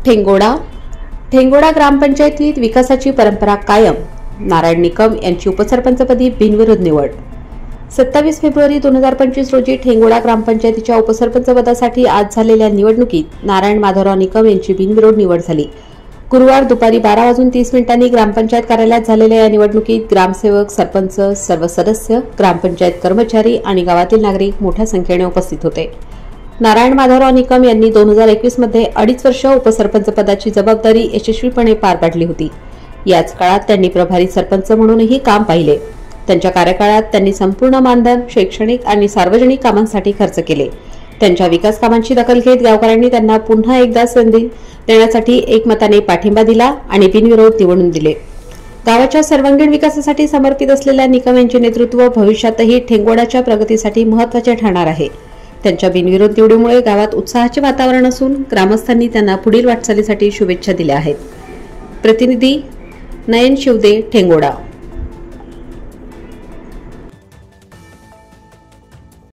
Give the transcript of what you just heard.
ठेंगोडा ग्रामपंचायतीत विकासाची परंपरा कायम. नारायण निकम यांची उपसरपंचपदी बिनविरोध निवड. 27 फेब्रुवारी 2025 रोजी ठेंगोडा ग्रामपंचायतीच्या उपसरपंचपदासाठी आज झालेल्या निवडणुकीत नारायण माधवराव निकम यांची बिनविरोध निवड झाली. गुरुवार दुपारी 12:30 ग्रामपंचायत कार्यालयात झालेल्या या निवडणुकीत ग्रामसेवक, सरपंच, सर्व सदस्य, ग्रामपंचायत कर्मचारी आणि गावातील नागरिक मोठ्या संख्येने उपस्थित होते. नारायण माधवराव निकम यांनी 2021 मध्ये 2.5 वर्ष उपसरपंच पदाची जबाबदारी यशस्वीपणे पार पाडली होती. याच काळात त्यांनी प्रभारी सरपंच म्हणूनही काम पाहिले. त्यांच्या कार्यकाळात त्यांनी संपूर्ण मानधन, शैक्षणिक आणि सार्वजनिक कामांसाठी खर्च केले. त्यांच्या विकास कामांची दखल घेत गावकऱ्यांनी त्यांना पुन्हा एकदा संधी देण्यासाठी एकमताने पाठिंबा दिला आणि बिनविरोध निवडून दिले. गावाच्या सर्वांगीण विकासासाठी समर्पित असलेल्या निकम यांचे नेतृत्व भविष्यातही ठेंगोडाच्या प्रगतीसाठी महत्त्वाचे ठरणार आहे. त्यांच्या बिनविरोध निवडीमुळे गावात उत्साहाचे वातावरण असून ग्रामस्थांनी त्यांना पुढील वाटचालीसाठी शुभेच्छा दिल्या आहेत. प्रतिनिधी नयन शिवदे, ठेंगोडा.